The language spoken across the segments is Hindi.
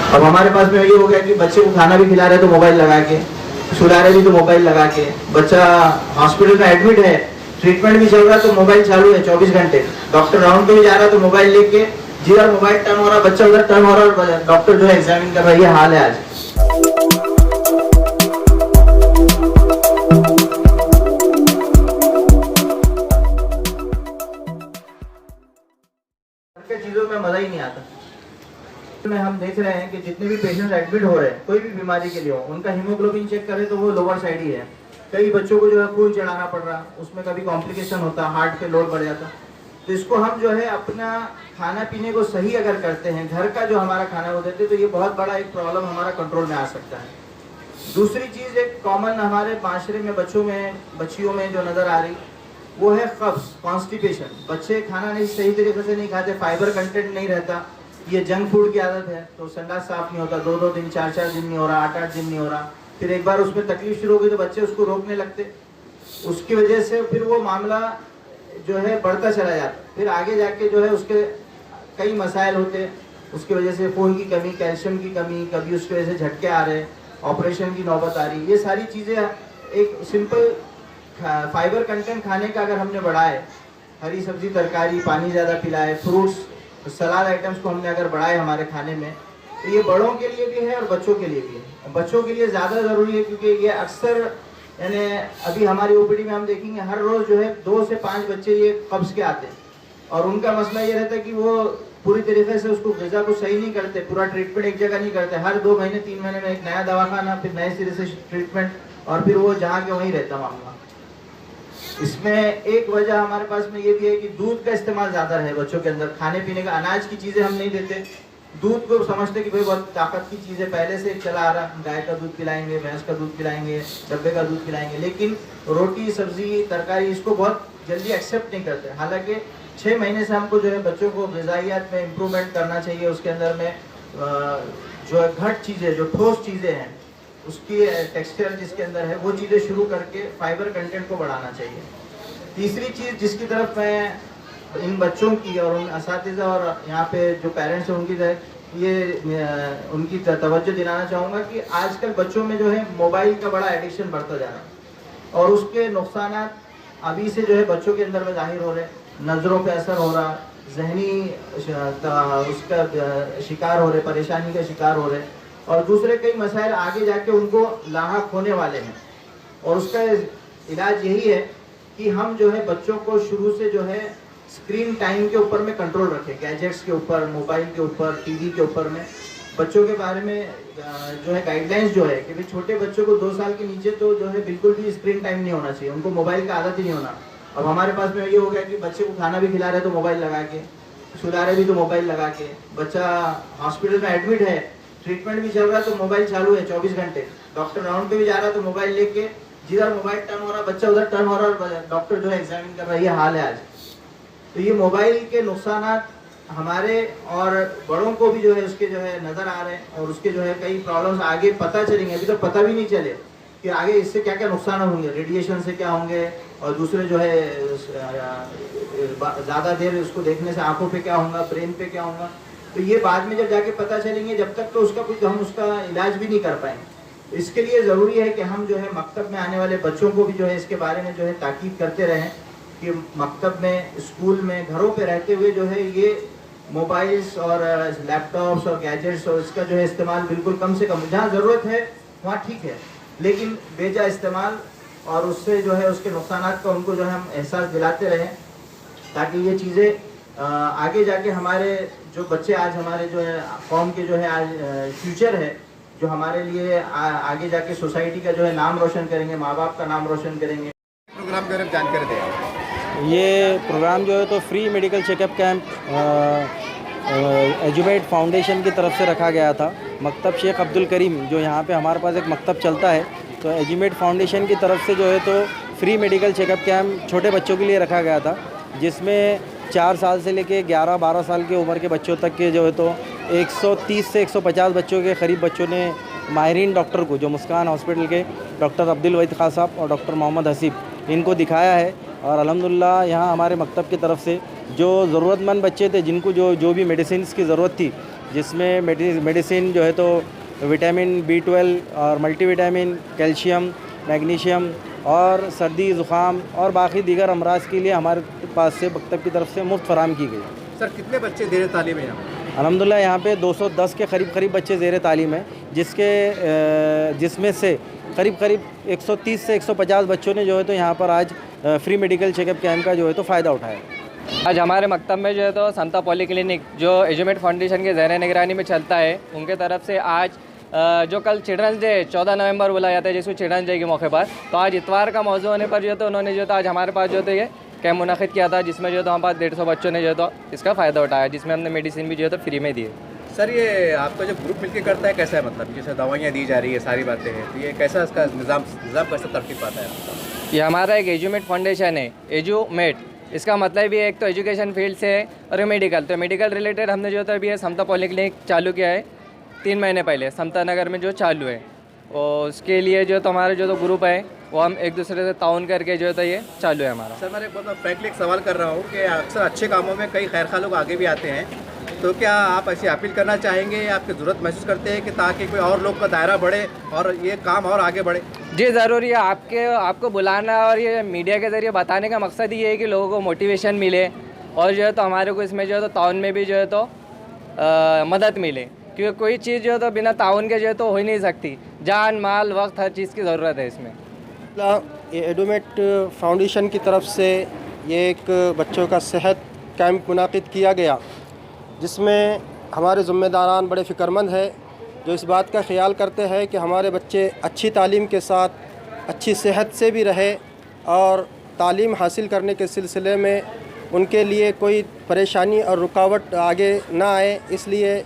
अब हमारे पास में ये हो गया कि बच्चे को खाना भी खिला रहे तो मोबाइल लगा के, सुला रहे भी तो मोबाइल लगा के, बच्चा हॉस्पिटल में एडमिट है, ट्रीटमेंट भी चल रहा है तो मोबाइल चालू है 24 घंटे, डॉक्टर राउंड पे भी जा रहा है तो मोबाइल लेके, जिधर मोबाइल टर्न हो रहा है बच्चा उधर टर्न हो रहा है और डॉक्टर जो है एग्जामिन कर रहा है। ये हाल है आज। चीजों में मजा ही नहीं आता। में हम देख रहे हैं कि जितने भी पेशेंट एडमिट हो रहे हैं कोई भी बीमारी के लिए हो, उनका हीमोग्लोबिन चेक करें तो वो लोअर साइड ही है। कई बच्चों को जो है खून चढ़ाना पड़ रहा, उसमें कभी कॉम्प्लिकेशन होता, हार्ट पे लोड बढ़ जाता। तो इसको हम जो है अपना खाना पीने को सही अगर करते हैं, घर का जो हमारा खाना वो देते, तो ये बहुत बड़ा एक प्रॉब्लम हमारा कंट्रोल में आ सकता है। दूसरी चीज एक कॉमन हमारे माशरे में बच्चों में बच्चियों में जो नजर आ रही वो है कब्ज, कॉन्स्टिपेशन। बच्चे खाना नहीं सही तरीके से नहीं खाते, फाइबर कंटेंट नहीं रहता, ये जंक फूड की आदत है, तो संडास साफ नहीं होता, 2-2 दिन 4-4 दिन नहीं हो रहा, 8-8 दिन नहीं हो रहा, फिर एक बार उसमें तकलीफ शुरू हो गई तो बच्चे उसको रोकने लगते, उसकी वजह से फिर वो मामला जो है बढ़ता चला जाता, फिर आगे जाके जो है उसके कई मसाइल होते, उसकी वजह से खून की कमी, कैल्शियम की कमी, कभी उसकी वजह से झटके आ रहे, ऑपरेशन की नौबत आ रही। ये सारी चीज़ें एक सिंपल फाइबर कंटेंट खाने का अगर हमने बढ़ाए, हरी सब्जी तरकारी, पानी ज़्यादा पिलाए, फ्रूट्स सलाद आइटम्स को हमने अगर बढ़ाए हमारे खाने में, तो ये बड़ों के लिए भी है और बच्चों के लिए भी है। बच्चों के लिए ज़्यादा ज़रूरी है क्योंकि ये अक्सर यानी अभी हमारी ओपीडी में हम देखेंगे हर रोज़ जो है 2 से 5 बच्चे ये कब्ज़ के आते हैं और उनका मसला ये रहता है कि वो पूरी तरीके से उसको ग़िज़ा को सही नहीं करते, पूरा ट्रीटमेंट एक जगह नहीं करते, हर 2 महीने 3 महीने में एक नया दवाखाना, फिर नए सिरे से ट्रीटमेंट और फिर वो जहाँ के वहीं रहता मामला। इसमें एक वजह हमारे पास में ये भी है कि दूध का इस्तेमाल ज़्यादा है बच्चों के अंदर, खाने पीने का अनाज की चीज़ें हम नहीं देते, दूध को समझते कि भाई बहुत ताकत की चीज़ है, पहले से चला आ रहा, गाय का दूध पिलाएंगे, भैंस का दूध पिलाएंगे, डब्बे का दूध पिलाएंगे, लेकिन रोटी सब्जी तरकारी इसको बहुत जल्दी एक्सेप्ट नहीं करते। हालांकि 6 महीने से हमको जो है बच्चों को ग़िज़ाइयात में इम्प्रूवमेंट करना चाहिए, उसके अंदर में जो है घट चीज़ें, जो ठोस चीज़ें हैं उसकी टेक्सचर जिसके अंदर है वो चीज़ें शुरू करके फाइबर कंटेंट को बढ़ाना चाहिए। तीसरी चीज़ जिसकी तरफ मैं इन बच्चों की और उन असातिज़ा और यहाँ पे जो पेरेंट्स हैं उनकी उनकी तवज्जो दिलाना चाहूँगा कि आजकल बच्चों में जो है मोबाइल का बड़ा एडिक्शन बढ़ता जा रहा है और उसके नुकसान अभी से जो है बच्चों के अंदर में जाहिर हो रहे हैं, नज़रों पे असर हो रहा, जहनी उसका शिकार हो रहे, परेशानी का शिकार हो रहे और दूसरे कई मसाइल आगे जाके उनको लाहक होने वाले हैं। और उसका इलाज यही है कि हम जो है बच्चों को शुरू से जो है स्क्रीन टाइम के ऊपर में कंट्रोल रखें, गैजेट्स के ऊपर, मोबाइल के ऊपर, टीवी के ऊपर में बच्चों के बारे में जो है गाइडलाइंस जो है कि भाई छोटे बच्चों को 2 साल के नीचे तो जो है बिल्कुल भी स्क्रीन टाइम नहीं होना चाहिए, उनको मोबाइल का आदत ही नहीं होना। अब हमारे पास में ये हो गया कि बच्चे को खाना भी खिला रहे तो मोबाइल लगा के, सुला रहे भी तो मोबाइल लगा के, बच्चा हॉस्पिटल में एडमिट है, ट्रीटमेंट भी चल रहा है तो मोबाइल चालू है 24 घंटे, डॉक्टर राउंड पे भी जा रहा है तो मोबाइल लेके, जिधर मोबाइल टर्न हो रहा बच्चा उधर टर्न हो रहा और डॉक्टर जो है एग्जामिन कर रहा है। ये हाल है आज। तो ये मोबाइल के नुकसान हमारे और बड़ों को भी जो है उसके जो है नज़र आ रहे हैं और उसके जो है कई प्रॉब्लम्स आगे पता चलेंगे, अभी तो पता भी नहीं चले कि आगे इससे क्या क्या नुकसान होंगे, रेडिएशन से क्या होंगे और दूसरे जो है ज़्यादा देर उसको देखने से आंखों पे क्या होगा, ब्रेन पे क्या होगा, तो ये बाद में जब जाके पता चलेंगे, जब तक तो उसका कुछ हम उसका इलाज भी नहीं कर पाएंगे। इसके लिए ज़रूरी है कि हम जो है मकतब में आने वाले बच्चों को भी जो है इसके बारे में जो है ताकीद करते रहें कि मकतब में, स्कूल में, घरों पे रहते हुए जो है ये मोबाइल्स और लैपटॉप्स और गैजेट्स और इसका जो है इस्तेमाल बिल्कुल कम से कम, जहाँ ज़रूरत है वहाँ ठीक है, लेकिन बेजा इस्तेमाल और उससे जो है उसके नुकसानात का उनको जो है हम एहसास दिलाते रहें ताकि ये चीज़ें आगे जाके हमारे जो बच्चे आज हमारे जो है कौम के जो है आज फ्यूचर है, जो हमारे लिए आगे जाके सोसाइटी का जो है नाम रोशन करेंगे, माँ बाप का नाम रोशन करेंगे। प्रोग्राम के बारे में जानकारी दें। ये प्रोग्राम जो है तो free medical checkup camp Edumate foundation की तरफ से रखा गया था। मकतब शेख अब्दुल करीम, जो यहाँ पे हमारे पास एक मकतब चलता है, तो एजुमेट फाउंडेशन की तरफ से जो है तो फ्री मेडिकल चेकअप कैंप छोटे बच्चों के लिए रखा गया था, जिसमें 4 साल से लेके 11-12 साल की उम्र के बच्चों तक के जो है तो 130 से 150 बच्चों के करीब बच्चों ने माहिरीन डॉक्टर को, जो मुस्कान हॉस्पिटल के डॉक्टर अब्दुल वहीद खान साहब और डॉक्टर मोहम्मद हसीब, इनको दिखाया है। और अल्हम्दुलिल्लाह यहाँ हमारे मकतब की तरफ से जो ज़रूरतमंद बच्चे थे, जिनको जो भी मेडिसिन की ज़रूरत थी, जिसमें मेडिसिन जो है तो विटामिन B12 और मल्टीविटामिन, कैल्शियम, मैग्नीशियम और सर्दी ज़ुकाम और बाकी दीगर अमराज के लिए हमारे पास से मकतब की तरफ से मुफ्त फराम की गई। सर कितने बच्चे ज़ेर तालीम हैं यहाँ? अल्हम्दुलिल्लाह यहाँ पे 210 के करीब बच्चे ज़ेर तालीम हैं, जिसमें से करीब 130 से 150 बच्चों ने जो है तो यहाँ पर आज फ्री मेडिकल चेकअप कैंप का जो है तो फ़ायदा उठाया। आज हमारे मकतब में जो है तो समता पॉलीक्लिनिक जो एजुमेट फाउंडेशन के ज़ेर निगरानी में चलता है, उनके तरफ से आज जो कल चिल्ड्रंस डे 14 नवंबर बुलाया जाता है, जिसको चिल्ड्रंस डे के मौके पर, तो आज इतवार का मौजू होने पर जो है तो उन्होंने जो है आज हमारे पास जो है ये कैंप मुनाकिद किया था, जिसमें जो है तो हमारे पास 150 बच्चों ने जो है तो इसका फ़ायदा उठाया, जिसमें हमने मेडिसिन भी जो है तो फ्री में दिए। सर ये आपका जो ग्रुप मिलकर करता है कैसा है, मतलब जैसे दवाइयाँ दी जा रही है, सारी बातें हैं, तो ये कैसा इसका निज़ाम कैसा तरतीब पाता है? ये हमारा एक एजुमेट फाउंडेशन है, एजुमेट, इसका मतलब भी एक तो एजुकेशन फील्ड से है और मेडिकल, तो मेडिकल रिलेटेड हमने जो है अभी समता पॉलीक्लिनिक चालू किया है 3 महीने पहले समता नगर में जो चालू है, और उसके लिए जो तो हमारा जो तो ग्रुप है वो हम एक दूसरे से ताउन करके जो है ये चालू है हमारा। सर मैं बहुत फ्रैंकली एक सवाल कर रहा हूँ कि अक्सर अच्छे कामों में कई खैरखा लोग आगे भी आते हैं, तो क्या आप ऐसी अपील करना चाहेंगे, आपकी ज़रूरत महसूस करते हैं कि ताकि कोई और लोग का दायरा बढ़े और ये काम और आगे बढ़े? जी ज़रूरी है, आपको बुलाना और ये मीडिया के ज़रिए बताने का मकसद ये है कि लोगों को मोटिवेशन मिले और जो है तो हमारे को इसमें जो है तो ताउन में भी जो है तो मदद मिले, क्योंकि कोई चीज़ जो है तो बिना ताउन के जो है तो हो ही नहीं सकती, जान माल वक्त हर चीज़ की ज़रूरत है इसमें। ये एडुमेट फाउंडेशन की तरफ से ये एक बच्चों का सेहत कैंप मुनाकिद किया गया, जिसमें हमारे ज़िम्मेदारान बड़े फ़िक्रमंद है, जो इस बात का ख्याल करते हैं कि हमारे बच्चे अच्छी तालीम के साथ अच्छी सेहत से भी रहे और तालीम हासिल करने के सिलसिले में उनके लिए कोई परेशानी और रुकावट आगे ना आए। इसलिए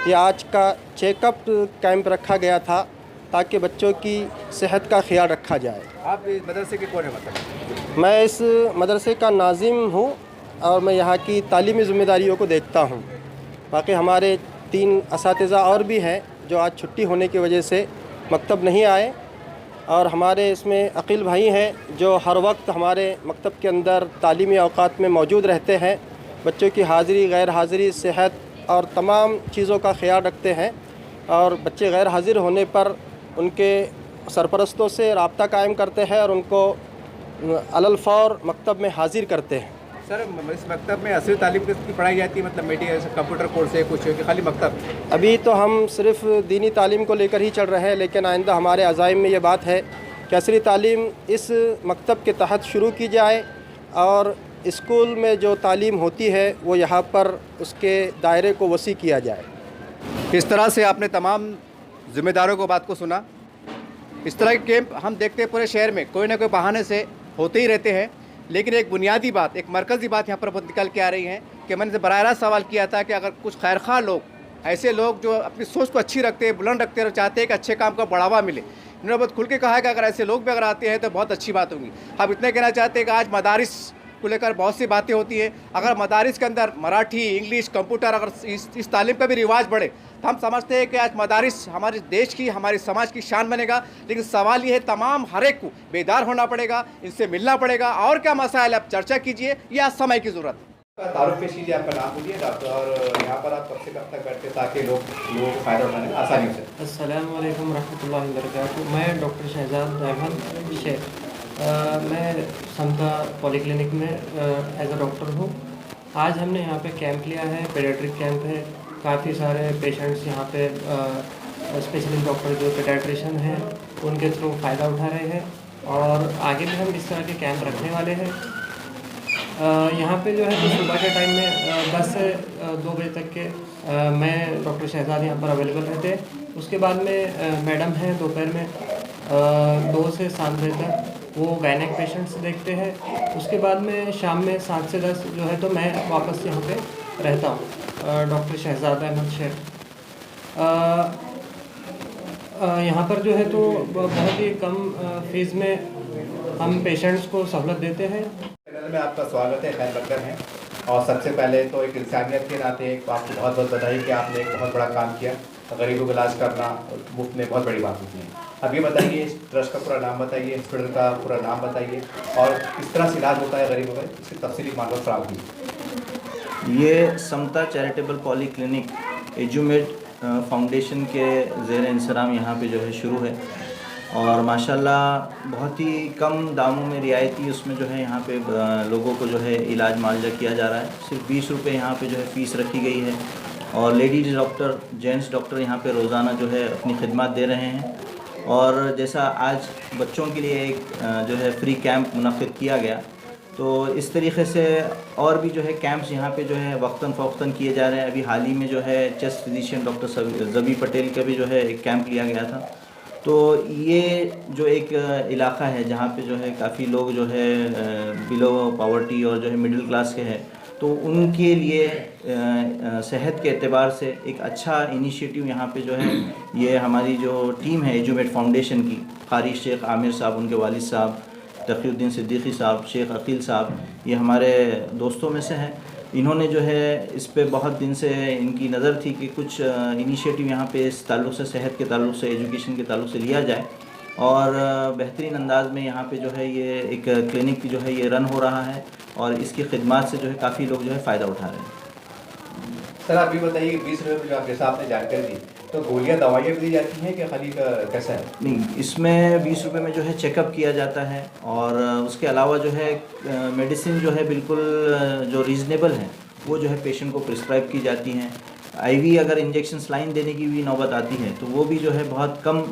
ये आज का चेकअप कैंप रखा गया था ताकि बच्चों की सेहत का ख्याल रखा जाए। आप इस मदरसे के कौन है? मतलब मैं इस मदरसे का नाजिम हूँ और मैं यहाँ की तालीमी ज़िम्मेदारियों को देखता हूँ। बाकी हमारे 3 असातिज़ा और भी हैं जो आज छुट्टी होने की वजह से मकतब नहीं आए, और हमारे इसमें अकील भाई हैं जो हर वक्त हमारे मकतब के अंदर तालीमी औकात में मौजूद रहते हैं, बच्चों की हाज़िरी गैर हाज़िरी सेहत और तमाम चीज़ों का ख्याल रखते हैं, और बच्चे गैर हाज़िर होने पर उनके सरपरस्तों से रब्ता कायम करते हैं और उनको अलल फ़ौर मकतब में हाज़िर करते हैं। सर इस मकतब में असली तालीम की पढ़ाई जाती है, मतलब मेडिकल कंप्यूटर कोर्स है कुछ है कि खाली मकतब? अभी तो हम सिर्फ़ दीनी तालीम को लेकर ही चल रहे हैं, लेकिन आइंदा हमारे अज़ाइम में ये बात है कि असली तालीम इस मकतब के तहत शुरू की जाए और स्कूल में जो तालीम होती है वो यहाँ पर उसके दायरे को वसी किया जाए। इस तरह से आपने तमाम ज़िम्मेदारों को बात को सुना। इस तरह के कैंप हम देखते हैं पूरे शहर में कोई ना कोई बहाने से होते ही रहते हैं, लेकिन एक बुनियादी बात, एक मरकज़ी बात यहाँ पर बहुत निकल के आ रही है कि मैंने बराह रास्त सवाल किया था कि अगर कुछ खैरखा लोग, ऐसे लोग जो अपनी सोच को अच्छी रखते हैं, बुलंद रखते हैं और चाहते हैं कि अच्छे काम का बढ़ावा मिले, इन्होंने बहुत खुल के कहा है कि अगर ऐसे लोग भी अगर आते हैं तो बहुत अच्छी बात होगी। हम इतना कहना चाहते हैं कि आज मदारिस को लेकर बहुत सी बातें होती है, अगर मदारिस के अंदर मराठी, इंग्लिश, कंप्यूटर अगर इस तालीम का भी रिवाज बढ़े तो हम समझते हैं कि आज मदारिस हमारे देश की, हमारे समाज की शान बनेगा। लेकिन सवाल ये है तमाम हर एक को बेदार होना पड़ेगा, इनसे मिलना पड़ेगा, और क्या मसाइल आप चर्चा कीजिए, ये आज समय की ज़रूरत है। तारुफ पेश कीजिए, आपका नाम बोलिए डॉक्टर, और यहाँ पर आप कब से कब तक बैठते ताकि लोगों को फ़ायदा उठाने में आसानी से? अस्सलामु अलैकुम रहमतुल्लाहि व बरकातुहू। मैं डॉक्टर शहजाद अहमद शेख, मैं समता पॉलीक्लिनिक में एज अ डॉक्टर हूँ। आज हमने यहाँ पे कैंप लिया है, पेडियाट्रिक कैंप है। काफ़ी सारे पेशेंट्स यहाँ पे स्पेशलिस्ट डॉक्टर जो पेडियाट्रिशियन हैं उनके थ्रू फ़ायदा उठा रहे हैं, और आगे भी हम इस तरह के कैंप रखने वाले हैं। यहाँ पे जो है तो सुबह के टाइम में 10 से 2 बजे तक के मैं डॉक्टर शहजाद यहाँ पर अवेलेबल रहते हैं। उसके बाद में मैडम हैं दोपहर में 2 से 7 बजे तक, वो गायनेक पेशेंट्स देखते हैं। उसके बाद में शाम में 7 से 10 जो है तो मैं वापस यहाँ पे रहता हूँ, डॉक्टर शहजाद अहमद शेख। यहाँ पर जो है तो बहुत ही कम फीस में हम पेशेंट्स को सहूलत देते हैं। चैनल में आपका स्वागत है, खैर मकदम है। और सबसे पहले तो एक इंसानियत के नाते आपको बहुत बहुत बधाई कि आपने एक बहुत बड़ा काम किया, गरीबों का इलाज करना मुफ्त में बहुत बड़ी बात होती है। अब ये बताइए, इस ट्रस्ट का पूरा नाम बताइए, हॉस्पिटल का पूरा नाम बताइए, और किस तरह से इलाज होता है गरीबों का, इसकी तफसीली मालूमात फराहम कीजिए। ये समता चैरिटेबल पॉलीक्लिनिक एजुमेड फाउंडेशन के ज़ेर इंसराम यहाँ पे जो है शुरू है और माशाल्लाह बहुत ही कम दामों में रियायती उसमें जो है यहाँ पे लोगों को जो है इलाज मुआवजा किया जा रहा है। सिर्फ 20 रुपये यहाँ पे जो है फ़ीस रखी गई है और लेडीज़ डॉक्टर जेंट्स डॉक्टर यहाँ पे रोज़ाना जो है अपनी खिदमत दे रहे हैं। और जैसा आज बच्चों के लिए एक जो है फ्री कैंप मुनक़्क़िद किया गया, तो इस तरीक़े से और भी जो है कैंप्स यहाँ पे जो है वक्तन फ़वक्तन किए जा रहे हैं। अभी हाल ही में जो है चेस्ट फिजिशियन डॉक्टर ज़बी पटेल का भी जो है एक कैंप लिया गया था। तो ये जो एक इलाक़ा है जहाँ पे जो है काफ़ी लोग जो है बिलो पावर्टी और जो है मिडिल क्लास के हैं, तो उनके लिए सेहत के एतबार से एक अच्छा इनिशिएटिव यहाँ पे जो है ये हमारी जो टीम है एजुमेड फाउंडेशन की, कारी शेख आमिर साहब, उनके वालिद साहब तक़ीउद्दीन सिद्दीकी साहब, शेख अकील साहब, ये हमारे दोस्तों में से हैं। इन्होंने जो है इस पे बहुत दिन से इनकी नज़र थी कि कुछ इनिशिएटिव यहाँ पे इस ताल्लुक़ से, सेहत के ताल्लुक़ से, एजुकेशन के ताल्लुक़ से लिया जाए और बेहतरीन अंदाज में यहाँ पे जो है ये एक क्लिनिक जो है ये रन हो रहा है और इसकी खिदमत से जो है काफ़ी लोग जो है फ़ायदा उठा रहे हैं। सर आप ये बताइए 20 रुपये में जो आप जैसा आपने जानकारी दी, तो गोलियाँ दवाइयाँ भी दी जाती हैं कि खाली कैसा है? नहीं, इसमें 20 रुपये में जो है चेकअप किया जाता है और उसके अलावा जो है मेडिसिन जो है बिल्कुल जो रीज़नेबल है वो जो है पेशेंट को प्रिस्क्राइब की जाती हैं। आईवी अगर इंजेक्शन लाइन देने की भी नौबत आती है तो वो भी जो है बहुत कम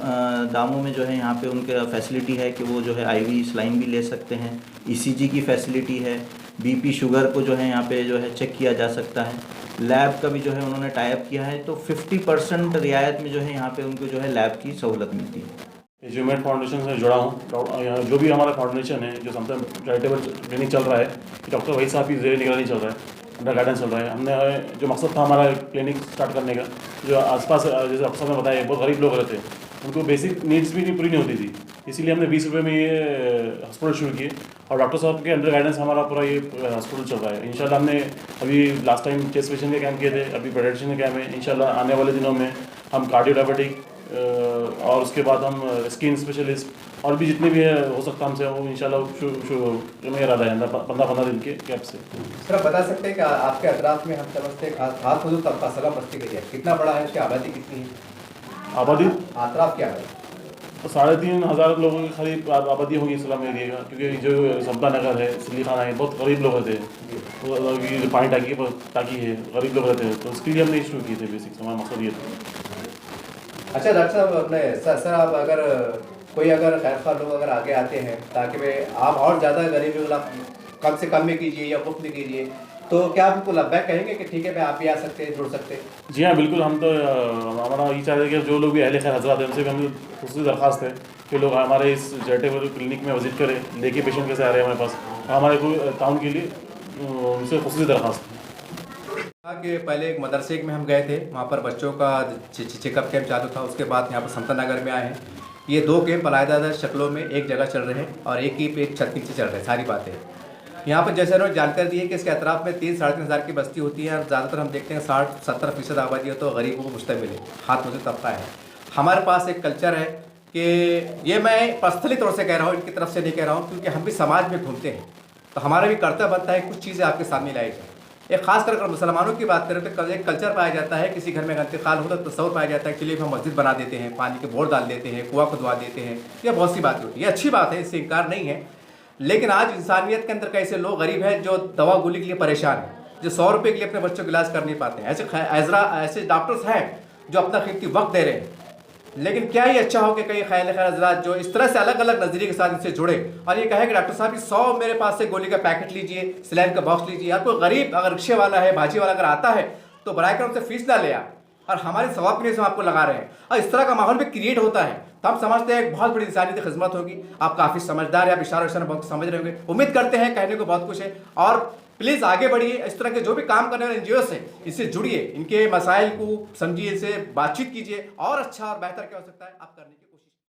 दामों में जो है यहाँ पे उनके फैसिलिटी है कि वो जो है आईवी लाइन भी ले सकते हैं। ईसीजी की फैसिलिटी है, बीपी शुगर को जो है यहाँ पे जो है चेक किया जा सकता है। लैब का भी जो है उन्होंने टाई अप किया है, तो 50% रियायत में जो है यहाँ पे उनको जो है लैब की सहूलत मिलती है। एजुमेड फाउंडेशन से जुड़ा हूँ। जो भी हमारा फाउंडेशन है, जो समता चैरिटेबल क्लिनिक चल रहा है, डॉक्टर वही साहब की ज़ेर निगरानी चल रहा है, अंडर गाइडेंस चल रहा है। हमने जो मकसद था हमारा क्लिनिक स्टार्ट करने का, जो आसपास जैसे अफसर ने बताया बहुत गरीब लोग रहते हैं, उनको बेसिक नीड्स भी नहीं पूरी नहीं होती थी, इसीलिए हमने 20 रुपये में ये हॉस्पिटल शुरू किए और डॉक्टर साहब के अंडर गाइडेंस हमारा पूरा ये हॉस्पिटल चल रहा है। इंशाल्लाह हमने अभी लास्ट टाइम चेस्ट पेशेंट के कैंप किए थे, अभी पेडियाट्रिशियन के कैंप है। इंशाल्लाह आने वाले दिनों में हम कार्डियोडायबिटिक और उसके बाद हम स्किन स्पेशलिस्ट और भी जितने भी हो सकता हमसे वो इंशाल्लाह में इरादा है 15 दिन के कैंप से। सर आप बता सकते हैं कि आपके अतराफ में हम समझते हैं खास मौजूद तबका सलाम बस्ती के लिए कितना बड़ा है, उसकी आबादी कितनी है? आबादी अतराफ की आबादी 3,500 लोगों की करीब आबादी होगी इस्लाम एरिया का, क्योंकि जो सबदा नगर है, सिली खाना है, बहुत गरीब लोग रहते हैं, तो पानी टाकी है, गरीब लोग रहते हैं, तो उसके लिए हमने शुरू किए थे। बेसिक हमारा मकसद ये था। अच्छा डॉक्टर साहब, अपने सर आप अगर कोई अगर खैरखा लोग अगर आगे आते हैं ताकि वे आप और ज़्यादा गरीबी कम से कम में कीजिए या मुफ्त में कीजिए, तो क्या आप उनको लब्बैक कहेंगे कि ठीक है भाई आप भी आ सकते हैं, जुड़ सकते हैं? जी हाँ, बिल्कुल। हम तो हमारा ये चाहते हैं कि जो लोग भी अहले खैर हजरात हैं उनसे भी हमें खुसूसी दरख्वास्त है कि लोग हमारे इस चैरिटेबल क्लिनिक में विजिट करें, देखिए पेशेंट कैसे आ रहे हैं हमारे पास, हमारे को ताउन के लिए उनसे खुसूसी दरख्वास्त है। कि पहले एक मदरसे में हम गए थे, वहाँ पर बच्चों का चेकअप कैंप चालू था, उसके बाद यहाँ पर समता नगर में आए हैं। ये 2 कैंप अलग-अलग शक्लों में एक जगह चल रहे हैं और एक ही पे एक छत नीचे चल रहे हैं। सारी बातें यहाँ पर जैसे उन्होंने जानकारी दी है कि इसके अतराफ में 3-3.5 हज़ार की बस्ती होती है और ज़्यादातर हम देखते हैं 60-70% आबादी हो तो गरीबों को मुश्तमिल है, हाथ मुझे तबका है। हमारे पास एक कल्चर है कि ये मैं पर्सनली तौर से कह रहा हूँ, इनकी तरफ से नहीं कह रहा हूँ, क्योंकि हम भी समाज में घूमते हैं तो हमारा भी कर्तव्य बनता है कुछ चीज़ें आपके सामने लाई जाए। एक खासकर अगर मुसलमानों की बात करें तो एक कल्चर पाया जाता है, किसी घर में इंतकाल होता तो तस्वुर पाया जाता है, चलिए हम मस्जिद बना देते हैं, पानी के बोर डाल देते हैं, कुआं खुदवा देते हैं, ये बहुत सी बातें होती है। ये अच्छी बात है, इससे इनकार नहीं है, लेकिन आज इंसानियत के अंदर कैसे लोग गरीब हैं जो दवा गोली के लिए परेशान हैं, जो 100 रुपये के लिए अपने बच्चों का इलाज कर नहीं पाते हैं। ऐसे डॉक्टर्स हैं जो अपना कीमती वक्त दे रहे हैं, लेकिन क्या ये अच्छा हो कि कई ख्याल हजरात जो इस तरह से अलग अलग नज़रिए के साथ इनसे जुड़े और ये कहे कि डॉक्टर साहब 100 मेरे पास से गोली का पैकेट लीजिए, सलाइन का बॉक्स लीजिए। यार कोई गरीब अगर रिक्शे वाला है, भाजी वाला अगर आता है तो बराए कर उनसे फीस ना ले और हमारे सवाब के लिए हम आपको लगा रहे हैं और इस तरह का माहौल भी क्रिएट होता है, तो हम समझते हैं एक बहुत बड़ी इंसानियत खिदमत होगी। आप काफ़ी समझदार है, आप इशारा बहुत समझ रहे होंगे, उम्मीद करते हैं, कहने को बहुत कुछ है और प्लीज़ आगे बढ़िए। इस तरह के जो भी काम करने वाले NGO से इससे जुड़िए, इनके मसाइल को समझिए, इनसे बातचीत कीजिए और अच्छा और बेहतर क्या हो सकता है आप करने की